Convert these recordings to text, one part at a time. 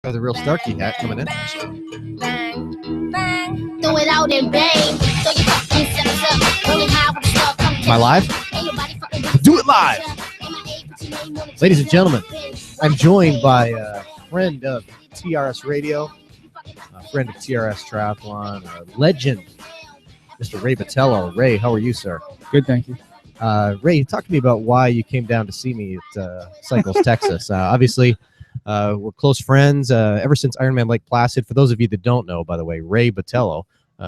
The real Starkey hat coming in. Throw it out and bang. Am I live? Do it live. Ladies and gentlemen, I'm joined by a friend of TRS Radio, a friend of TRS Triathlon, a legend, Mr. Ray Botelho. Ray, how are you, sir? Good, thank you. Ray, talk to me about why you came down to see me at Cycles, Texas. Obviously, we're close friends ever since Ironman Lake Placid. For those of you that don't know, by the way, Ray Botelho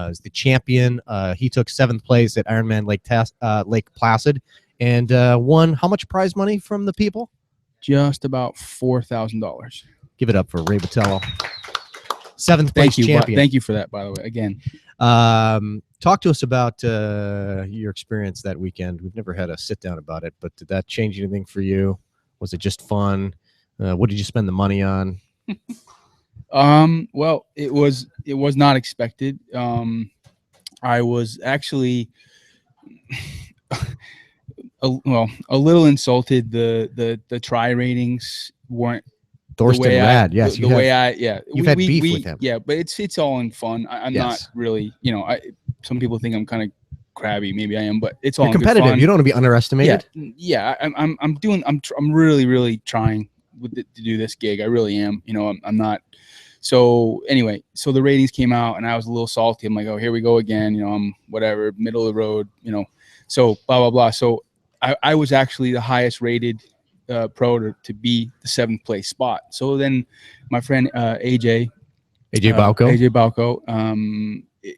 is the champion. He took 7th place at Ironman Lake Placid and won how much prize money from the people? Just about $4,000. Give it up for Ray Botelho. 7th place champion. Thank you for that, by the way, again. Talk to us about your experience that weekend. We've never had a sit down about it, but did that change anything for you? Was it just fun? What did you spend the money on? Well, it was not expected. I was actually a little insulted. The try ratings weren't Thorsten Rad, yes. You've had beef with him. Yeah, but it's all in fun. I'm not really, some people think I'm kind of crabby. Maybe I am, but it's all competitive. Fun. You don't want to be underestimated. Yeah. I'm really trying to do this gig. I really am. I'm not. So anyway, so the ratings came out and I was a little salty. I'm like, oh, here we go again. I'm whatever, middle of the road. So blah blah blah. So I was actually the highest rated pro to be the 7th place spot. So then my friend AJ Balco,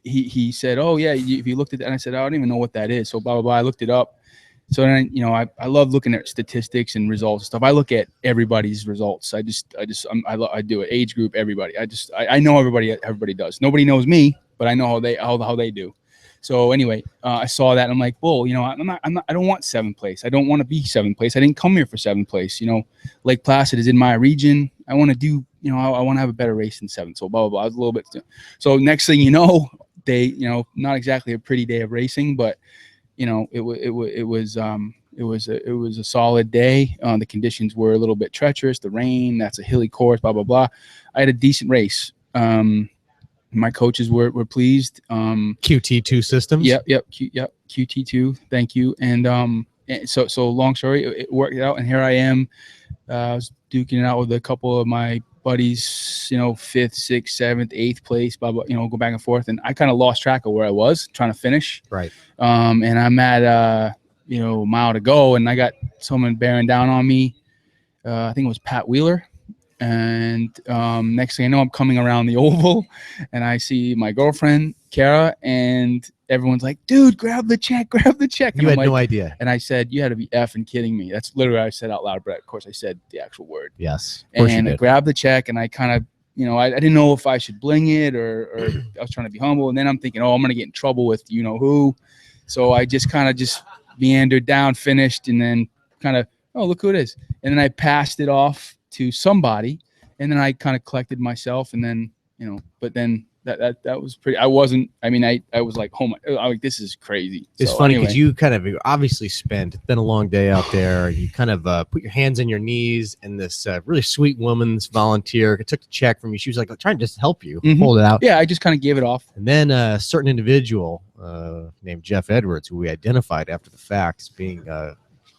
he said, oh yeah, if you looked at that, and I said, I don't even know what that is. So blah blah blah. I looked it up. So then I love looking at statistics and results and stuff. I look at everybody's results. I do it. Age group, everybody. I know everybody does. Nobody knows me, but I know how they do. So anyway, I saw that and I'm like, well, I don't want 7th place. I don't want to be 7th place. I didn't come here for 7th place. Lake Placid is in my region. I want to do, I want to have a better race than 7th. So blah, blah, blah. I was a little bit. So next thing you know, not exactly a pretty day of racing, but it was a solid day. The conditions were a little bit treacherous. The rain, that's a hilly course, blah, blah, blah. I had a decent race. My coaches were pleased. QT2 systems. Yep. QT2. Thank you. And so long story, it worked out. And here I am. I was duking it out with a couple of my buddies, 5th, 6th, 7th, 8th place, blah, blah, go back and forth. And I kind of lost track of where I was trying to finish. Right. And I'm at, a mile to go and I got someone bearing down on me. I think it was Pat Wheeler. And next thing I know, I'm coming around the oval and I see my girlfriend, Kara, and everyone's like, dude, grab the check. And you had no idea. And I said, you had to be effing kidding me. That's literally what I said out loud, but of course I said the actual word. Yes. And I grabbed the check and I kind of, I didn't know if I should bling it or I was trying to be humble. And then I'm thinking, I'm going to get in trouble with who. So I just kind of meandered down, finished, and then kind of, oh, look who it is. And then I passed it off to somebody, and then I kind of collected myself, and then but then that was pretty. I was like, oh my, this is crazy. It's funny because you kind of obviously it's been a long day out there. You kind of put your hands on your knees, and this really sweet woman's volunteer took the check from you. She was like trying to just help you hold it out. Yeah, I just kind of gave it off. And then a certain individual named Jeff Edwards, who we identified after the fact as being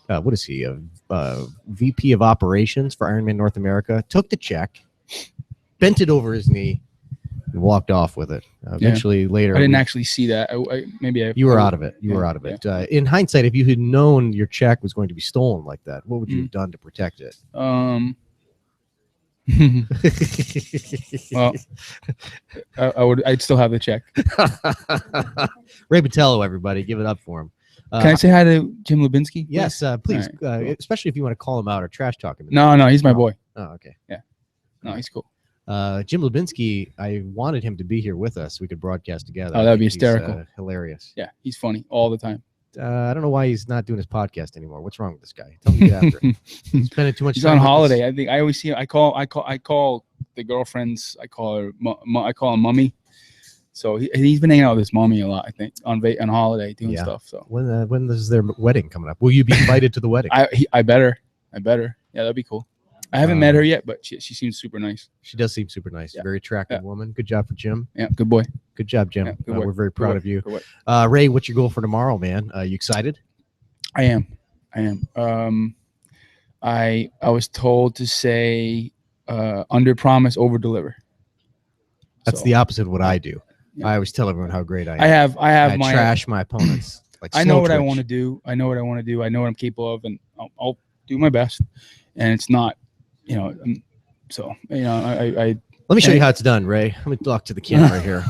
what is he, a VP of operations for Ironman North America, took the check, bent it over his knee, and walked off with it. Eventually, later, I didn't actually see that. You were out of it. You were out of it. In hindsight, if you had known your check was going to be stolen like that, what would you have done to protect it? Well, I'd still have the check. Ray Botelho, everybody, give it up for him. Can I say hi to Jim Lubinsky? Yes, please. Right. Especially if you want to call him out or trash talk him. No, he's my boy. Oh, okay. Yeah. No, he's cool. Jim Lubinsky, I wanted him to be here with us. We could broadcast together. Oh, that'd be hysterical. Hilarious. Yeah, he's funny all the time. I don't know why he's not doing his podcast anymore. What's wrong with this guy? Tell me to get after him. He's spending too much He's time on holiday. I think I always see him. I call the girlfriends. I call her him Mummy. So he's been hanging out with his mommy a lot, I think, on holiday doing stuff. So when is their wedding coming up? Will you be invited to the wedding? I better. Yeah, that'd be cool. I haven't met her yet, but she seems super nice. She does seem super nice. Yeah. Very attractive woman. Good job for Jim. Yeah, good boy. Good job, Jim. Yeah, good boy. We're very proud of you. Good boy. Ray, what's your goal for tomorrow, man? You excited? I am. I was told to say under promise, over deliver. That's the opposite of what I do. Yeah. I always tell everyone how great I am. I have I my trash my opponents. Like I know slow what I twitch. want to do. I know what I want to do. I know what I'm capable of, and I'll do my best. And it's not, so I Let me show you how it's done, Ray. Let me talk to the camera here.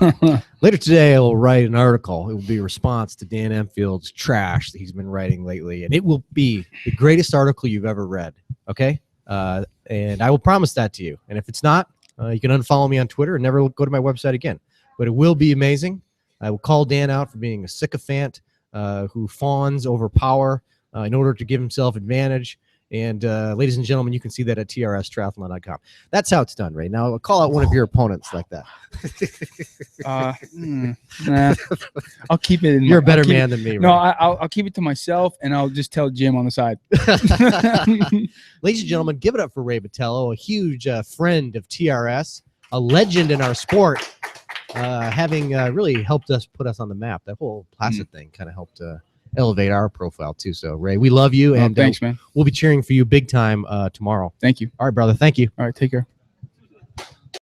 Later today, I will write an article. It will be a response to Dan Enfield's trash that he's been writing lately, and it will be the greatest article you've ever read. Okay, and I will promise that to you. And if it's not, you can unfollow me on Twitter and never go to my website again. But it will be amazing. I will call Dan out for being a sycophant who fawns over power in order to give himself advantage. And ladies and gentlemen, you can see that at trstriathlon.com. That's how it's done, Ray. Now, I'll call out one of your opponents like that. Nah, I'll keep it. You're a better man than me, Ray. No, I'll keep it to myself, and I'll just tell Jim on the side. Ladies and gentlemen, give it up for Ray Botelho, a huge friend of TRS, a legend in our sport, having really helped us put us on the map. That whole Placid thing kind of helped elevate our profile too. So Ray, we love you, and thanks, man. We'll be cheering for you big time tomorrow. Thank you. All right, brother. Thank you. All right, take care.